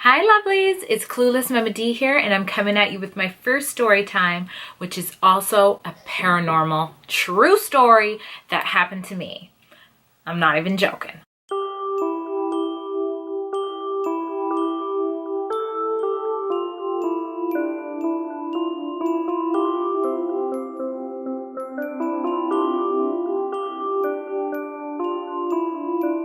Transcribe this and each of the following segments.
Hi lovelies, it's Clueless Mama D here, and I'm coming at you with my first story time, which is also a paranormal true story that happened to me. I'm not even joking.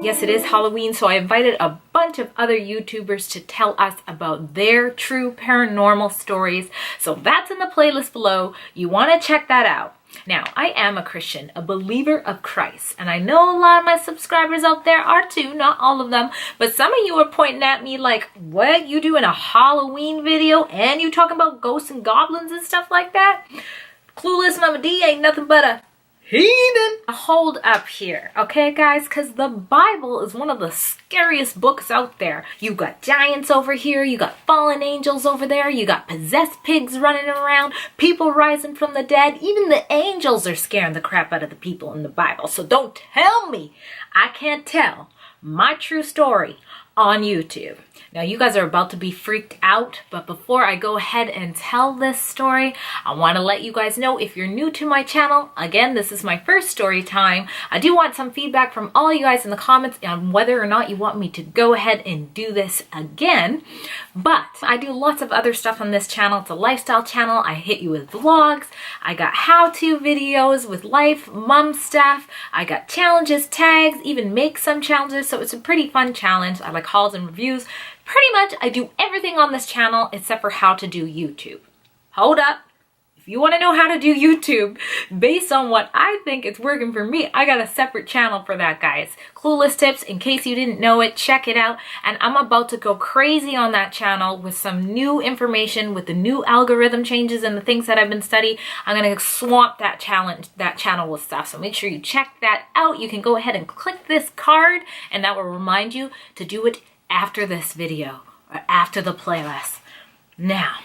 Yes, it is Halloween, so I invited a bunch of other YouTubers to tell us about their true paranormal stories. So that's in the playlist below. You want to check that out. Now, I am a Christian, a believer of Christ, and I know a lot of my subscribers out there are too, not all of them, but some of you are pointing at me like, what, you doing a Halloween video and you talking about ghosts and goblins and stuff like that? Clueless Mama D ain't nothing but a heathen. Hold up here, okay guys, because the Bible is one of the scariest books out there. You got giants over here, you got fallen angels over there, you got possessed pigs running around, people rising from the dead. Even the angels are scaring the crap out of the people in the Bible. So don't tell me I can't tell my true story on YouTube. Now you guys are about to be freaked out, but before I go ahead and tell this story, I want to let you guys know, if you're new to my channel, again, this is my first story time. I do want some feedback from all you guys in the comments on whether or not you want me to go ahead and do this again. But I do lots of other stuff on this channel. It's a lifestyle channel. I hit you with vlogs. I got how-to videos with life, mom stuff. I got challenges, tags, even make some challenges. So it's a pretty fun challenge. I like hauls and reviews. Pretty much, I do everything on this channel except for how to do YouTube. Hold up. If you want to know how to do YouTube based on what I think is working for me, I got a separate channel for that, guys. Clueless Tips, in case you didn't know it, check it out. And I'm about to go crazy on that channel with some new information, with the new algorithm changes and the things that I've been studying. I'm going to swamp that channel with stuff. So make sure you check that out. You can go ahead and click this card, and that will remind you to do it after this video or after the playlist. Now,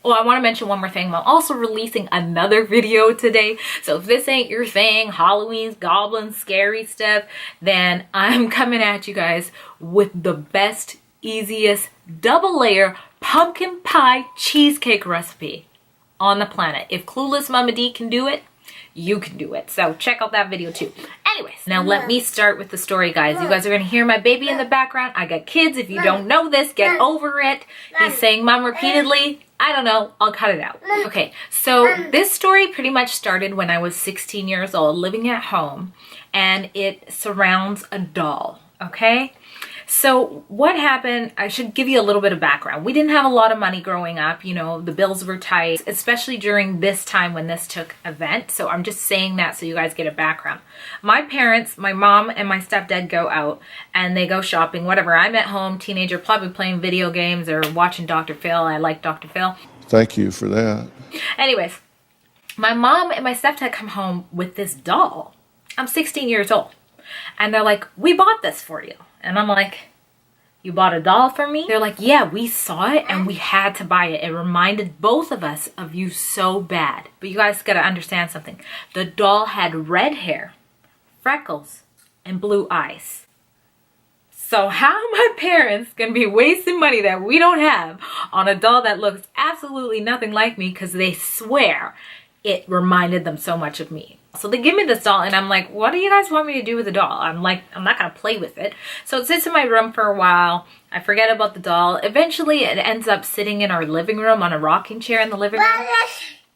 I want to mention one more thing. I'm also releasing another video today. So if this ain't your thing, Halloween, goblins, scary stuff, then I'm coming at you guys with the best, easiest double layer pumpkin pie cheesecake recipe on the planet. If Clueless Mama D can do it, you can do it. So check out that video too. Anyways, now let me start with the story, guys. You guys are going to hear my baby in the background. I got kids. If you don't know this, get over it. He's saying mom repeatedly. I don't know. I'll cut it out. Okay, so this story pretty much started when I was 16 years old, living at home, and it surrounds a doll, okay? So what happened, I should give you a little bit of background. We didn't have a lot of money growing up, you know, the bills were tight, especially during this time when this took event. So I'm just saying that so you guys get a background. My parents, my mom and my stepdad go out and they go shopping, whatever. I'm at home, teenager, probably playing video games or watching Dr. Phil. I like Dr. Phil. Thank you for that. Anyways, my mom and my stepdad come home with this doll. I'm 16 years old. And they're like, we bought this for you. And I'm like, you bought a doll for me? They're like, yeah, we saw it and we had to buy it. It reminded both of us of you so bad. But you guys gotta understand something. The doll had red hair, freckles, and blue eyes. So how are my parents gonna be wasting money that we don't have on a doll that looks absolutely nothing like me because they swear it reminded them so much of me? So they give me this doll and I'm like, what do you guys want me to do with the doll? I'm like, I'm not gonna play with it. So it sits in my room for a while. I forget about the doll. Eventually it ends up sitting in our living room on a rocking chair in the living room.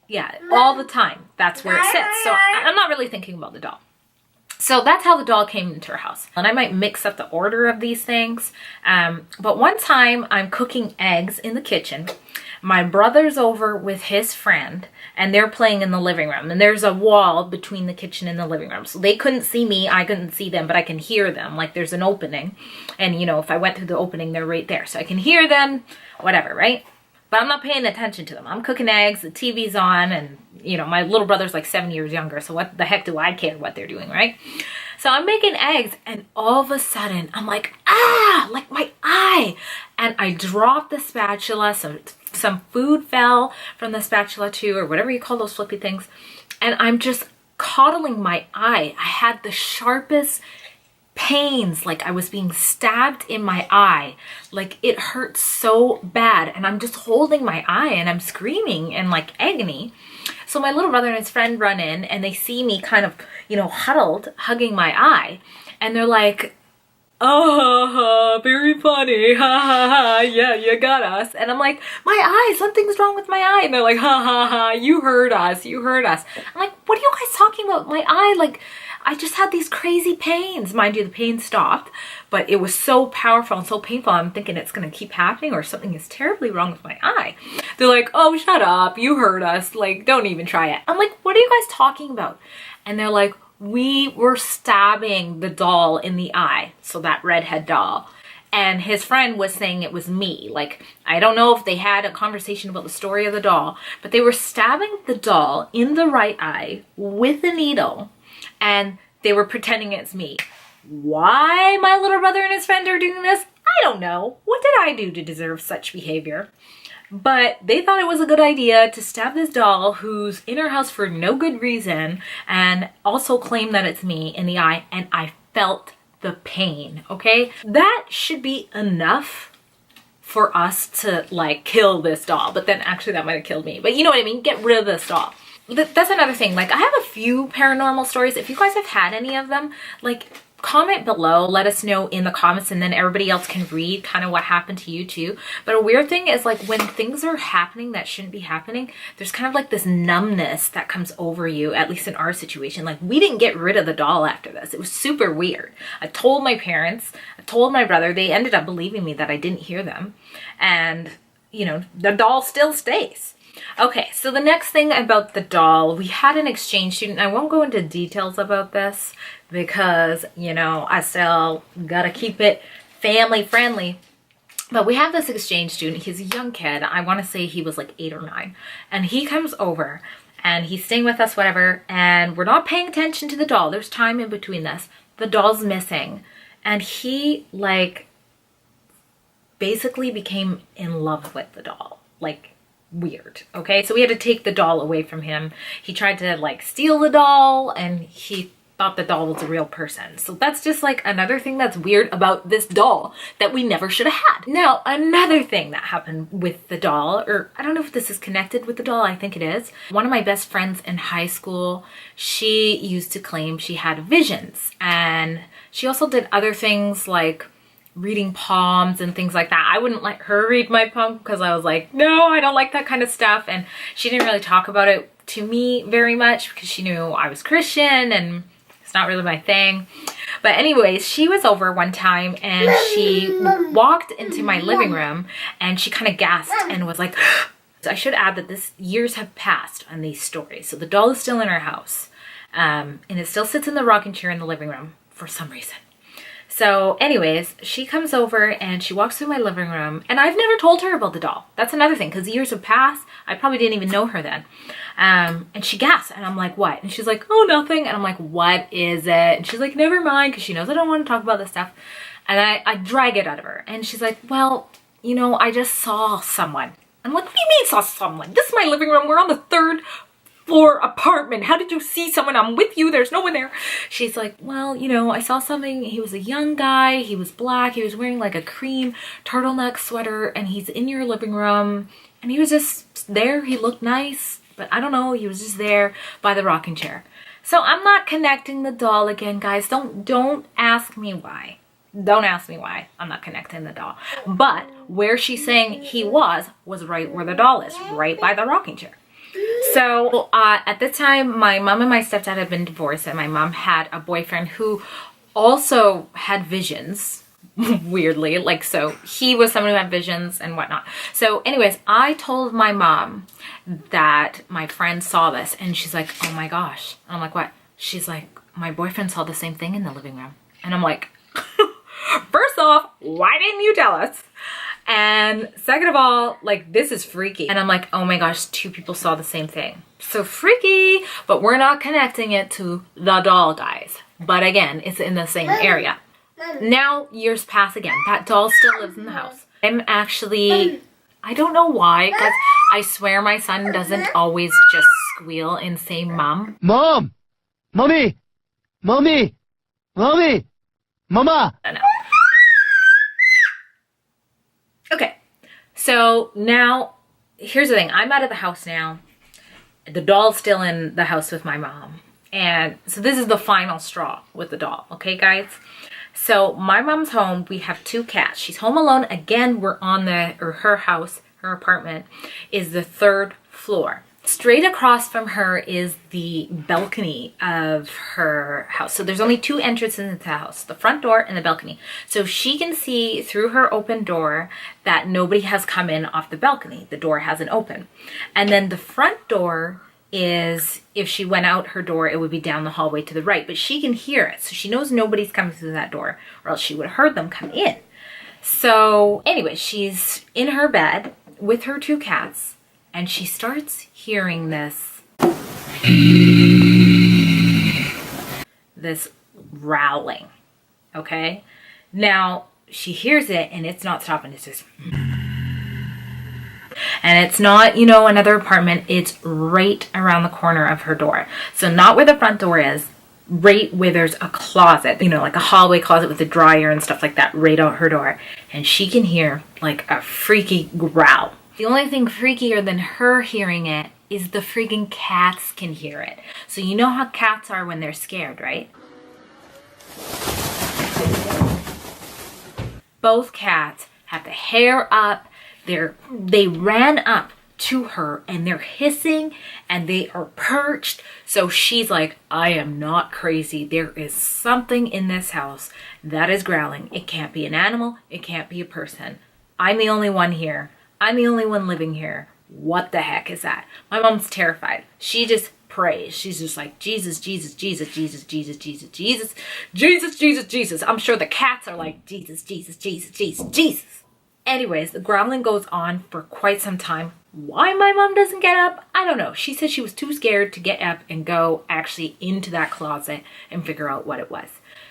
Yeah, all the time. That's where it sits. So I'm not really thinking about the doll. So that's how the doll came into our house. And I might mix up the order of these things. But one time I'm cooking eggs in the kitchen. My brother's over with his friend and they're playing in the living room, and there's a wall between the kitchen and the living room. So they couldn't see me, I couldn't see them, but I can hear them. Like there's an opening and you know, if I went through the opening, they're right there. So I can hear them, whatever, right? But I'm not paying attention to them. I'm cooking eggs, the TV's on, and you know, my little brother's like 7 years younger. So what the heck do I care what they're doing, right? So I'm making eggs and all of a sudden I'm like, ah, like my eye. And I dropped the spatula. So some food fell from the spatula too, or whatever you call those flippy things. And I'm just coddling my eye. I had the sharpest pains, like I was being stabbed in my eye. Like it hurt so bad, and I'm just holding my eye and I'm screaming in like agony. So my little brother and his friend run in and they see me kind of, you know, huddled, hugging my eye. And they're like, oh, very funny, ha ha ha, yeah, you got us. And I'm like, my eye, something's wrong with my eye. And they're like, ha ha ha, you heard us, you heard us. I'm like, what are you guys talking about? My eye, like, I just had these crazy pains. Mind you, the pain stopped, but it was so powerful and so painful. I'm thinking it's gonna keep happening or something is terribly wrong with my eye. They're like, oh, shut up, you heard us, like, don't even try it. I'm like, what are you guys talking about? And they're like, we were stabbing the doll in the eye, so that redhead doll. And his friend was saying it was me. Like, I don't know if they had a conversation about the story of the doll, but they were stabbing the doll in the right eye with a needle, and they were pretending it's me. Why my little brother and his friend are doing this, I don't know. What did I do to deserve such behavior? But they thought it was a good idea to stab this doll who's in our house for no good reason and also claim that it's me in the eye, and I felt the pain, okay? That should be enough for us to like kill this doll, but then actually that might have killed me. But you know what I mean? Get rid of this doll. That's another thing. Like, I have a few paranormal stories. If you guys have had any of them, like, comment below, let us know in the comments, and then everybody else can read kind of what happened to you too. But a weird thing is, like, when things are happening that shouldn't be happening, there's kind of like this numbness that comes over you, at least in our situation. Like, we didn't get rid of the doll after this. It was super weird. I told my parents, I told my brother, they ended up believing me that I didn't hear them. And, you know, the doll still stays. Okay, so the next thing about the doll, we had an exchange student. I won't go into details about this because, you know, I still gotta keep it family friendly. But we have this exchange student. He's a young kid. I want to say he was like 8 or 9. And he comes over and he's staying with us, whatever. And we're not paying attention to the doll. There's time in between this. The doll's missing. And he, like, basically became in love with the doll. Like, weird. Okay, so we had to take the doll away from him. He tried to like steal the doll, and he thought the doll was a real person. So that's just like another thing that's weird about this doll that we never should have had. Now, another thing that happened with the doll, or I don't know if this is connected with the doll, I think it is. One of my best friends in high school, she used to claim she had visions, and she also did other things like reading palms and things like that. I wouldn't let her read my palm because I was like, no, I don't like that kind of stuff. And she didn't really talk about it to me very much because she knew I was Christian and it's not really my thing. But anyways, she was over one time and she walked into my living room and she kind of gasped and was like, I should add that this years have passed on these stories. So the doll is still in our house, and it still sits in the rocking chair in the living room for some reason. So anyways, she comes over and she walks through my living room, and I've never told her about the doll. That's another thing, because years have passed. I probably didn't even know her then. And she gasps, and I'm like, what? And she's like, oh, nothing. And I'm like, what is it? And she's like, never mind, because she knows I don't want to talk about this stuff. And I drag it out of her. And she's like, well, you know, I just saw someone. I'm like, what do you mean saw someone? This is my living room. We're on the 3rd floor apartment. How did you see someone? I'm with you. There's no one there. She's like, well, you know, I saw something. He was a young guy. He was black. He was wearing like a cream turtleneck sweater, and he's in your living room, and he was just there. He looked nice, but I don't know. He was just there by the rocking chair. So I'm not connecting the doll again, guys. Don't ask me why. Don't ask me why I'm not connecting the doll. But where she's saying he was right where the doll is, right by the rocking chair. So at the time, my mom and my stepdad had been divorced, and my mom had a boyfriend who also had visions, weirdly. Like, so he was someone who had visions and whatnot. So anyways, I told my mom that my friend saw this, and she's like, oh my gosh. And I'm like, what? She's like, my boyfriend saw the same thing in the living room. And I'm like, first off, why didn't you tell us? And second of all, like, this is freaky. And I'm like, oh my gosh, 2 people saw the same thing. So freaky, but we're not connecting it to the doll, guys. But again, it's in the same area. Now, years pass again. That doll still lives in the house. I'm actually, I don't know why, because I swear my son doesn't always just squeal and say, Mom. Mom! Mommy! Mommy! Mommy! Mama! No. Okay, so now, here's the thing. I'm out of the house now. The doll's still in the house with my mom. And so this is the final straw with the doll, okay, guys? So my mom's home. We have 2 cats. She's home alone. Again, we're on her house, her apartment, is the 3rd floor. Straight across from her is the balcony of her house. So there's only 2 entrances into the house, the front door and the balcony. So she can see through her open door that nobody has come in off the balcony. The door hasn't opened. And then the front door is, if she went out her door, it would be down the hallway to the right. But she can hear it. So she knows nobody's coming through that door, or else she would have heard them come in. So anyway, she's in her bed with her 2 cats. And she starts hearing this growling, okay? Now, she hears it and it's not stopping. It's just... And it's not, you know, another apartment. It's right around the corner of her door. So not where the front door is, right where there's a closet, you know, like a hallway closet with a dryer and stuff like that, right out her door. And she can hear like a freaky growl. The only thing freakier than her hearing it is the freaking cats can hear it. So you know how cats are when they're scared, right? Both cats have the hair up. They ran up to her and they're hissing and they are perched. So she's like, I am not crazy. There is something in this house that is growling. It can't be an animal. It can't be a person. I'm the only one here. I'm the only one living here. What the heck is that? My mom's terrified. She just prays. She's just like, Jesus, Jesus, Jesus, Jesus, Jesus, Jesus, Jesus, Jesus, Jesus, Jesus. I'm sure the cats are like, Jesus, Jesus, Jesus, Jesus, Jesus. Anyways, the growling goes on for quite some time. Why my mom doesn't get up, I don't know. She said she was too scared to get up and go actually into that closet and figure out what it was.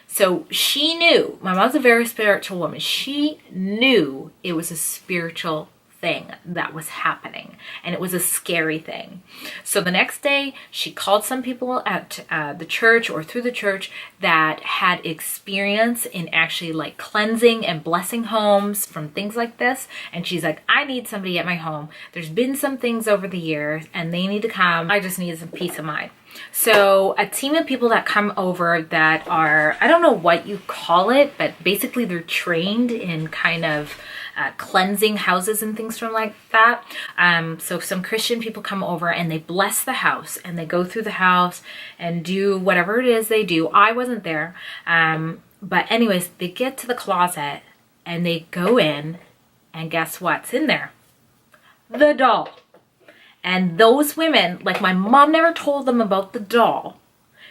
So she knew, my mom's a very spiritual woman. She knew it was a spiritual thing that was happening, and it was a scary thing. So the next day she called some people at the church or through the church that had experience in actually like cleansing and blessing homes from things like this, and she's like, I need somebody at my home. There's been some things over the years and they need to come. I just need some peace of mind. So a team of people that come over that are, I don't know what you call it, but basically they're trained in kind of cleansing houses and things from like that. So some Christian people come over and they bless the house and they go through the house and do whatever it is they do. I wasn't there. But anyways, they get to the closet and they go in and guess what's in there? The doll. And those women, like my mom never told them about the doll.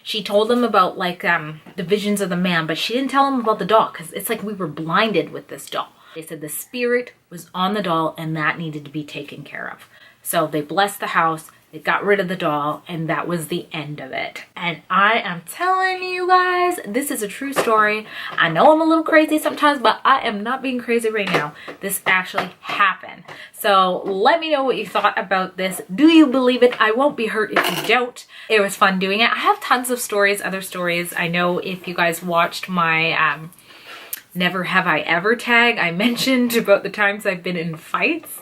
She told them about like the visions of the man, but she didn't tell them about the doll because it's like we were blinded with this doll. They said the spirit was on the doll and that needed to be taken care of. So they blessed the house, they got rid of the doll, and that was the end of it. And I am telling you guys, this is a true story. I know I'm a little crazy sometimes, but I am not being crazy right now. This actually happened. So let me know what you thought about this. Do you believe it? I won't be hurt if you don't. It was fun doing it. I have tons of stories, other stories. I know if you guys watched my Never Have I Ever tag, I mentioned about the times I've been in fights.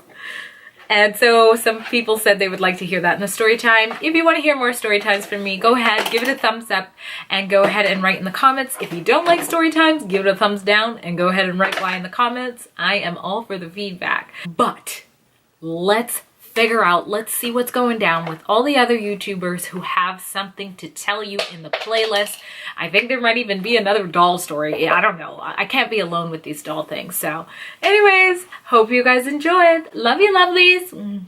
And so some people said they would like to hear that in the story time. If you want to hear more story times from me, go ahead, give it a thumbs up, and go ahead and write in the comments. If you don't like story times, give it a thumbs down and go ahead and write why in the comments. I am all for the feedback. But let's figure out, let's see what's going down with all the other YouTubers who have something to tell you in the playlist. I think there might even be another doll story. I don't know. I can't be alone with these doll things. So anyways, hope you guys enjoyed. Love you, lovelies.